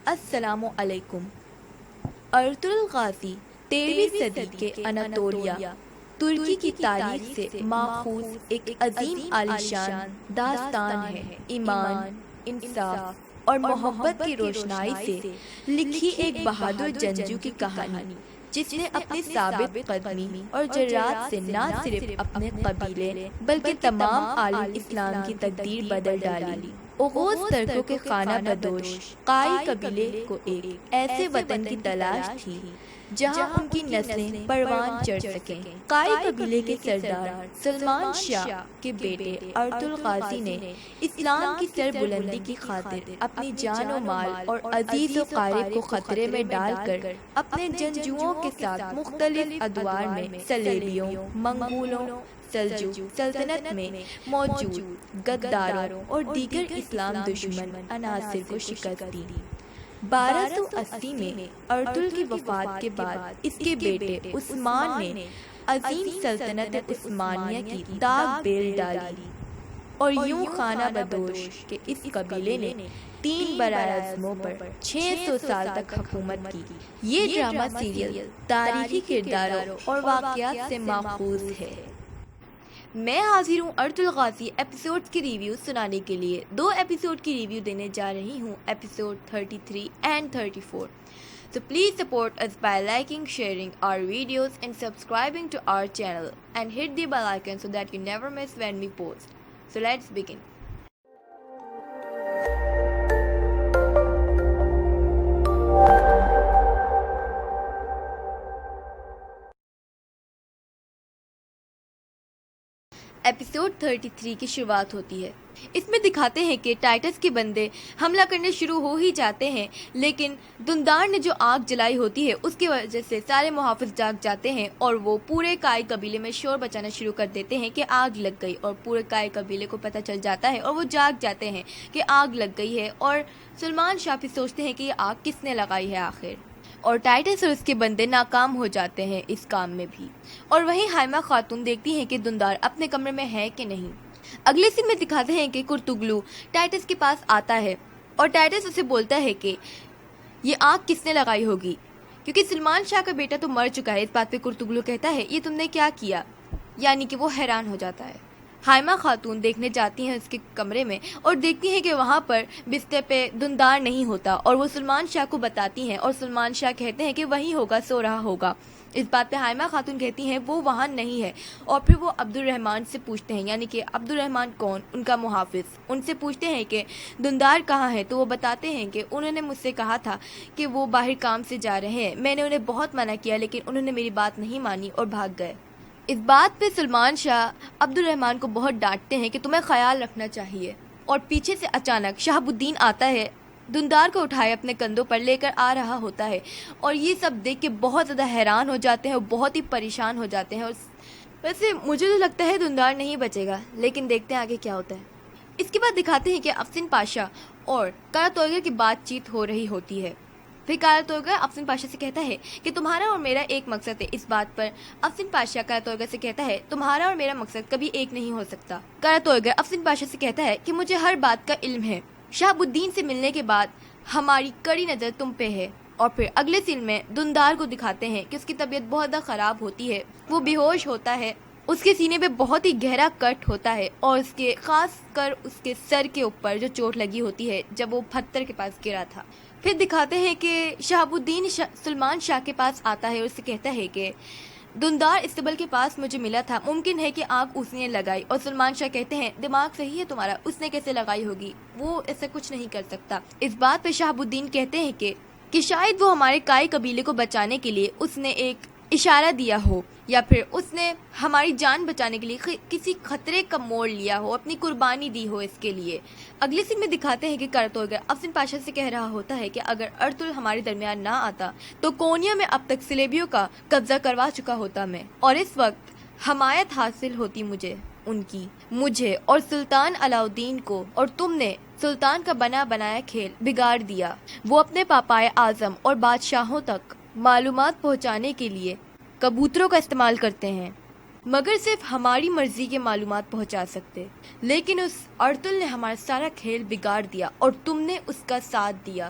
السلام علیکم۔ Ertugrul Ghazi 13ویں صدی کے اناطولیہ ترکی کی تاریخ سے ماخوذ ایک عظیم عالیشان داستان ہے۔ ایمان، انصاف اور محبت کی روشنائی سے لکھی ایک بہادر جنگجو کی کہانی، جس نے اپنی ثابت قدمی اور جرات سے نہ صرف اپنے قبیلے بلکہ تمام عالم اسلام کی تقدیر بدل ڈالی۔ اوغوز ترکوں کے خانہ بدوش قائی قبیلے کو ایک ایسے وطن کی تلاش تھی جہاں ان کی نسلیں پروان چڑھ سکیں۔ قائی قبیلے کے سردار سلمان شاہ کے بیٹے ارطغرل غازی نے اسلام کی سربلندی کی خاطر اپنی جان و مال اور عزیز و قارب کو خطرے میں ڈال کر اپنے جنگجوؤں کے ساتھ مختلف ادوار میں صلیبیوں، منگولوں، سلجوق سلطنت میں موجود غداروں اور دیگر اسلام دشمن عناصر کو شکست دی۔ 1280 میں ارطغرل کی وفات کے بعد اس کے بیٹے عثمان نے عظیم سلطنت عثمانیہ کی داغ بیل ڈالی، اور یوں خانہ بدوش کے اس قبیلے نے 3 براعظموں پر 600 سال تک حکومت کی۔ یہ ڈرامہ سیریل تاریخی کرداروں اور واقعات سے ماخوذ ہے۔ میں حاضر ہوں ارطغرل غازی ایپیسوڈز کی ریویو سنانے کے لیے۔ 2 ایپیسوڈ کی ریویو دینے جا رہی ہوں، episode 33 and 34۔ So please support us by liking, sharing our videos and subscribing to our channel and hit the bell icon so that you never miss when we post. So let's begin. Episode 33 کی شروعات ہوتی ہے۔ اس میں دکھاتے ہیں کہ tights کے بندے حملہ کرنے شروع ہو ہی جاتے ہیں، لیکن دندار نے جو آگ جلائی ہوتی ہے اس کی وجہ سے سارے محافظ جاگ جاتے ہیں اور وہ پورے کائی قبیلے میں شور بچانا شروع کر دیتے ہیں کہ آگ لگ گئی، اور پورے کائی قبیلے کو پتہ چل جاتا ہے اور وہ جاگ جاتے ہیں کہ آگ لگ گئی ہے، اور سلمان شاہ بھی سوچتے ہیں کہ یہ آگ کس نے لگائی ہے آخر، اور ٹائٹس اور اس کے بندے ناکام ہو جاتے ہیں اس کام میں بھی۔ اور وہیں ہائمہ خاتون دیکھتی ہیں کہ دندار اپنے کمرے میں ہے کہ نہیں۔ اگلے سین میں دکھاتے ہیں کہ کرتگلو ٹائٹس کے پاس آتا ہے اور ٹائٹس اسے بولتا ہے کہ یہ آگ کس نے لگائی ہوگی، کیونکہ سلمان شاہ کا بیٹا تو مر چکا ہے۔ اس بات پہ کرتگلو کہتا ہے یہ تم نے کیا کیا، یعنی کہ وہ حیران ہو جاتا ہے۔ ہائمہ خاتون دیکھنے جاتی ہیں اس کے کمرے میں اور دیکھتی ہیں کہ وہاں پر بستر پہ دندار نہیں ہوتا، اور وہ سلمان شاہ کو بتاتی ہیں، اور سلمان شاہ کہتے ہیں کہ وہی ہوگا، سو رہا ہوگا۔ اس بات پہ ہائمہ خاتون کہتی ہیں وہ وہاں نہیں ہے، اور پھر وہ عبد الرحمن سے پوچھتے ہیں، یعنی کہ عبد الرحمن کون، ان کا محافظ، ان سے پوچھتے ہیں کہ دندار کہاں ہے، تو وہ بتاتے ہیں کہ انہوں نے مجھ سے کہا تھا کہ وہ باہر کام سے جا رہے ہیں، میں نے انہیں بہت منع کیا لیکن انہوں نے میری بات نہیں مانی اور بھاگ گئے۔ اس بات پہ سلمان شاہ عبد الرحمن کو بہت ڈانٹتے ہیں کہ تمہیں خیال رکھنا چاہیے، اور پیچھے سے اچانک شہاب الدین آتا ہے، دندار کو اٹھائے اپنے کندھوں پر لے کر آ رہا ہوتا ہے، اور یہ سب دیکھ کے بہت زیادہ حیران ہو جاتے ہیں اور بہت ہی پریشان ہو جاتے ہیں۔ اور ویسے مجھے تو لگتا ہے دندار نہیں بچے گا، لیکن دیکھتے ہیں آگے کیا ہوتا ہے۔ اس کے بعد دکھاتے ہیں کہ افسین پاشا اور قرہ طویگر کی بات چیت ہو رہی ہوتی ہے۔ پھر قرہ طویگر افسین پاشا سے کہتا ہے کہ تمہارا اور میرا ایک مقصد ہے۔ اس بات پر افسین پاشا قرہ طویگر سے کہتا ہے تمہارا اور میرا مقصد کبھی ایک نہیں ہو سکتا۔ قرہ طویگر افسین پاشا سے کہتا ہے کہ مجھے ہر بات کا علم ہے، شہاب الدین سے ملنے کے بعد ہماری کڑی نظر تم پہ ہے۔ اور پھر اگلے سین میں دندار کو دکھاتے ہیں کہ اس کی طبیعت بہت زیادہ خراب ہوتی ہے، وہ بے ہوش ہوتا ہے، اس کے سینے پہ بہت ہی گہرا کٹ ہوتا ہے، اور اس کے خاص کر اس کے سر کے اوپر جو چوٹ لگی ہوتی ہے جب وہ پتھر کے پاس گرا تھا۔ پھر دکھاتے ہیں کہ شہاب الدین سلمان شاہ کے پاس آتا ہے اور اسے کہتا ہے کہ دندار استبل کے پاس مجھے ملا تھا، ممکن ہے کہ آگ اس نے لگائی۔ اور سلمان شاہ کہتے ہیں دماغ صحیح ہے تمہارا، اس نے کیسے لگائی ہوگی، وہ ایسا کچھ نہیں کر سکتا۔ اس بات پہ شہاب الدین کہتے ہیں کہ شاید وہ ہمارے کائی قبیلے کو بچانے کے لیے اس نے ایک اشارہ دیا ہو، یا پھر اس نے ہماری جان بچانے کے لیے کسی خطرے کا موڑ لیا ہو، اپنی قربانی دی ہو اس کے لیے۔ اگلے سین میں دکھاتے ہیں کہ قرہ طویگر افسین پاشا سے کہہ رہا ہوتا ہے کہ اگر ارطغرل ہمارے درمیان نہ آتا تو کونیا میں اب تک صلیبیوں کا قبضہ کروا چکا ہوتا میں، اور اس وقت حمایت حاصل ہوتی مجھے اور سلطان علاؤدین کو، اور تم نے سلطان کا بنا بنایا کھیل بگاڑ دیا۔ وہ اپنے پاپائے اعظم اور بادشاہوں تک معلومات پہنچانے کے لیے کبوتروں کا استعمال کرتے ہیں، مگر صرف ہماری مرضی کے معلومات پہنچا سکتے، لیکن اس ارطغرل نے ہمارا سارا کھیل بگاڑ دیا اور تم نے اس کا ساتھ دیا۔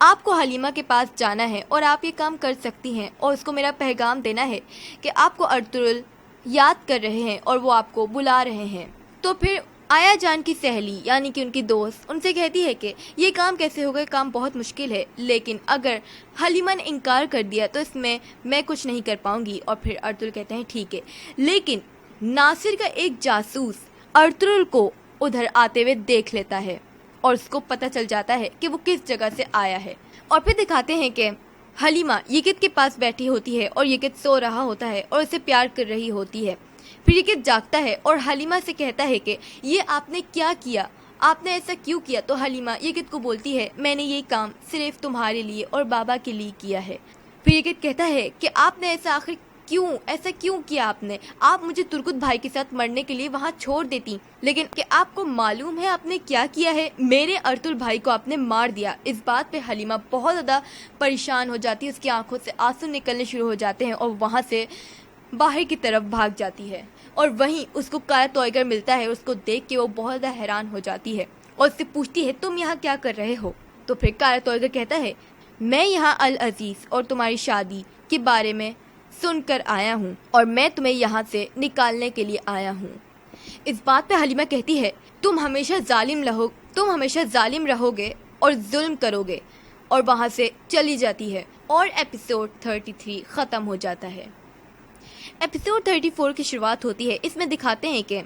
آپ کو حلیمہ کے پاس جانا ہے اور آپ یہ کام کر سکتی ہیں اور اس کو میرا پیغام دینا ہے کہ آپ کو ارطغرل یاد کر رہے ہیں اور وہ آپ کو بلا رہے ہیں۔ تو پھر آیا جان کی سہیلی یعنی کہ ان کی دوست ان سے کہتی ہے کہ یہ کام کیسے ہوگا، کام بہت مشکل ہے، لیکن اگر حلیمہ نے انکار کر دیا تو اس میں کچھ نہیں کر پاؤں گی۔ اور پھر ارطغرل کہتے ہیں ٹھیک ہے، لیکن ناصر کا ایک جاسوس ارطغرل کو ادھر آتے ہوئے دیکھ لیتا ہے اور اس کو پتہ چل جاتا ہے کہ وہ کس جگہ سے آیا ہے۔ اور پھر دکھاتے ہیں کہ حلیمہ یکت کے پاس بیٹھی ہوتی ہے اور یکت سو رہا ہوتا ہے اور اسے پیار کر رہی ہوتی ہے۔ پھر یکت جاگتا ہے اور حلیمہ سے کہتا ہے کہ یہ آپ نے کیا کیا، آپ نے ایسا کیوں کیا؟ تو حلیمہ یکت کو بولتی ہے میں نے یہ کام صرف تمہارے لیے اور بابا کے لیے کیا ہے۔ پھر یکت کہتا ہے کہ آپ نے ایسا آخر ایسا کیوں کیا؟ آپ مجھے ترکت بھائی کے ساتھ مرنے کے لیے وہاں چھوڑ دیتی، لیکن کہ آپ کو معلوم ہے آپ نے کیا کیا ہے؟ میرے ارطغرل بھائی کو آپ نے مار دیا۔ اس بات پہ حلیمہ بہت زیادہ پریشان ہو جاتی ہے، اس کی آنکھوں سے آنسو نکلنے شروع ہو جاتے ہیں اور وہاں سے باہر کی طرف بھاگ جاتی ہے۔ اور وہیں اس کو کالا توئیگر ملتا ہے، اس کو دیکھ کے وہ بہت زیادہ حیران ہو جاتی ہے اور اس سے پوچھتی ہے تم یہاں کیا کر رہے ہو؟ تو پھر کالا توئیگر کہتا ہے میں یہاں العزیز اور تمہاری شادی کے بارے میں سن کر آیا ہوں اور میں تمہیں یہاں سے نکالنے کے لیے آیا ہوں۔ اس بات پہ حلیمہ کہتی ہے تم ہمیشہ ظالم رہو گے اور ظلم کرو گے، اور وہاں سے چلی جاتی ہے اور ایپیسوڈ 33 ختم ہو جاتا ہے۔ ایپیسوڈ 34 کی شروعات ہوتی ہے۔ اس میں دکھاتے ہیں کہ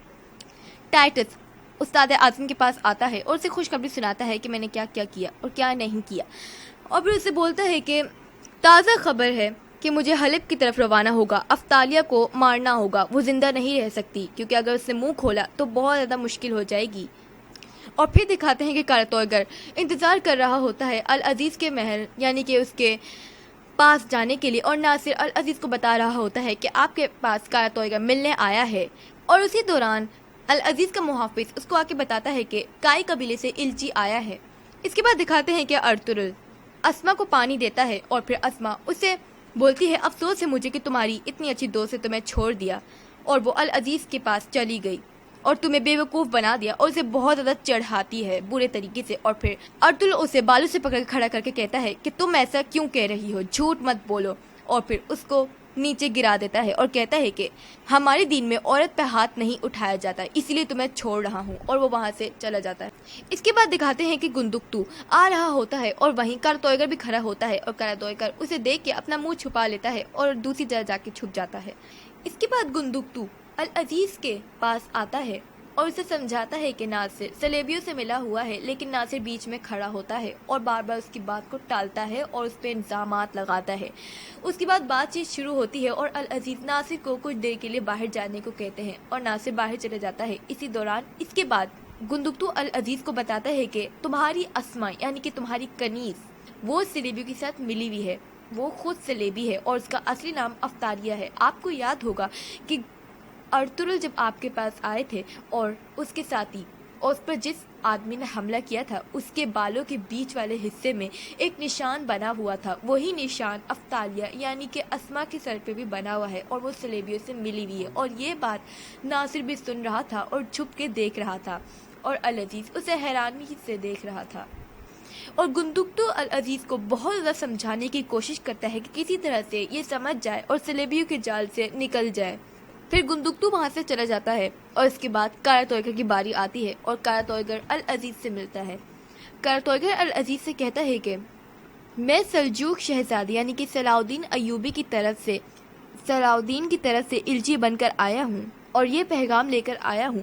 ٹائٹس استاد اعظم کے پاس آتا ہے اور اسے خوشخبری سناتا ہے کہ میں نے کیا کیا کیا اور کیا نہیں کیا، اور پھر اسے بولتا ہے کہ تازہ خبر ہے کہ مجھے حلب کی طرف روانہ ہوگا، افطالیہ کو مارنا ہوگا، وہ زندہ نہیں رہ سکتی کیونکہ اگر اس نے منہ کھولا تو بہت زیادہ مشکل ہو جائے گی۔ اور پھر دکھاتے ہیں کہ کالا توئیگر انتظار کر رہا ہوتا ہے العزیز کے محل یعنی کہ اس کے پاس جانے کے لیے، اور ناصر العزیز کو بتا رہا ہوتا ہے کہ آپ کے پاس کالا توئیگر ملنے آیا ہے۔ اور اسی دوران العزیز کا محافظ اس کو آ کے بتاتا ہے کہ کائی قبیلے سے الچی آیا ہے۔ اس کے بعد دکھاتے ہیں کہ ارطغرل اسما کو پانی دیتا ہے اور پھر اسما اسے بولتی ہے افسوس ہے مجھے کہ تمہاری اتنی اچھی دوست نے تمہیں چھوڑ دیا اور وہ العزیز کے پاس چلی گئی اور تمہیں بے وقوف بنا دیا، اور اسے بہت زیادہ چڑھاتی ہے برے طریقے سے۔ اور پھر ارطغرل اسے بالوں سے پکڑ کے کھڑا کر کے کہتا ہے کہ تم ایسا کیوں کہہ رہی ہو، جھوٹ مت بولو، اور پھر اس کو نیچے گرا دیتا ہے اور کہتا ہے کہ ہمارے دین میں عورت پہ ہاتھ نہیں اٹھایا جاتا، اسی لیے تمہیں چھوڑ رہا ہوں، اور وہ وہاں سے چلا جاتا ہے۔ اس کے بعد دکھاتے ہیں کہ گندکتو آ رہا ہوتا ہے اور وہیں کالا توئیگر بھی کھڑا ہوتا ہے، اور کالا توئیگر اسے دیکھ کے اپنا منہ چھپا لیتا ہے اور دوسری جگہ جا کے چھپ جاتا ہے۔ اس کے بعد گندکتو العزیز کے پاس آتا ہے اور اسے سمجھاتا ہے کہ ناصر سلیبیوں سے ملا ہوا ہے، لیکن ناصر بیچ میں کھڑا ہوتا ہے اور بار بار اس کی بات کو ٹالتا ہے اور اس پہ الزامات لگاتا ہے۔ اس کے بعد بات چیت شروع ہوتی ہے اور العزیز ناصر کو کچھ دیر کے لیے باہر جانے کو کہتے ہیں اور ناصر باہر چلے جاتا ہے۔ اسی دوران اس کے بعد گندکتو العزیز کو بتاتا ہے کہ تمہاری اسما یعنی کہ تمہاری کنیز وہ سلیبیوں کے ساتھ ملی ہوئی ہے، وہ خود سلیبی ہے اور اس کا اصلی نام افطالیہ ہے۔ آپ کو یاد ہوگا کہ ارطغرل جب آپ کے پاس آئے تھے اور اس کے ساتھی اور اس پر جس آدمی نے حملہ کیا تھا اس کے بالوں کے بیچ والے حصے میں ایک نشان بنا ہوا تھا، وہی نشان افطالیہ یعنی کہ اسما کے سر پہ بھی بنا ہوا ہے اور وہ سلیبیوں سے ملی ہوئی ہے۔ اور یہ بات ناصر بھی سن رہا تھا اور چھپ کے دیکھ رہا تھا اور العزیز اسے حیرانی سے دیکھ رہا تھا، اور گندکتو العزیز کو بہت زیادہ سمجھانے کی کوشش کرتا ہے کہ کسی طرح سے یہ سمجھ جائے اور سلیبیوں کے جال سے نکل جائے۔ پھر گندکتو وہاں سے چلا جاتا ہے اور اس کے بعد کالا توئیگر کی باری آتی ہے اور کالا توئیگر العزیز سے ملتا ہے۔ کالا توئیگر العزیز سے کہتا ہے کہ میں سلجوق شہزادی یعنی کہ صلاح الدین ایوبی کی طرف سے الچی بن کر آیا ہوں اور یہ پیغام لے کر آیا ہوں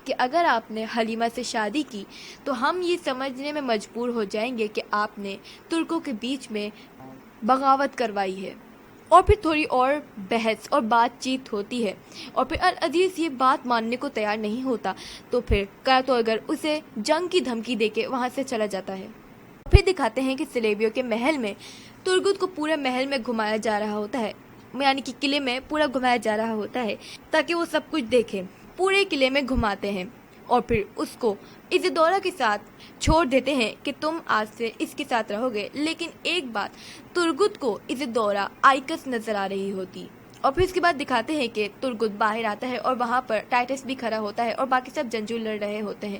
کہ اگر آپ نے حلیمہ سے شادی کی تو ہم یہ سمجھنے میں مجبور ہو جائیں گے کہ آپ نے ترکوں کے بیچ میں بغاوت کروائی ہے۔ اور پھر تھوڑی اور بحث اور بات چیت ہوتی ہے اور پھر العزیز یہ بات ماننے کو تیار نہیں ہوتا، تو پھر کالا توئیگر اسے جنگ کی دھمکی دے کے وہاں سے چلا جاتا ہے۔ پھر دکھاتے ہیں کہ سلیبیوں کے محل میں ترگت کو پورے محل میں گھمایا جا رہا ہوتا ہے، یعنی کہ قلعے میں پورا گھمایا جا رہا ہوتا ہے تاکہ وہ سب کچھ دیکھے۔ پورے قلعے میں گھماتے ہیں اور پھر اس کو ایزیدورا کے ساتھ چھوڑ دیتے ہیں کہ تم آج سے اس کے ساتھ رہو گے، لیکن ایک بات ترگت کو ایزیدورا آئیکس نظر آ رہی ہوتی۔ اور پھر اس کے بعد دکھاتے ہیں کہ ترگت باہر آتا ہے اور وہاں پر ٹائٹس بھی کھڑا ہوتا ہے اور باقی سب جنگجو لڑ رہے ہوتے ہیں۔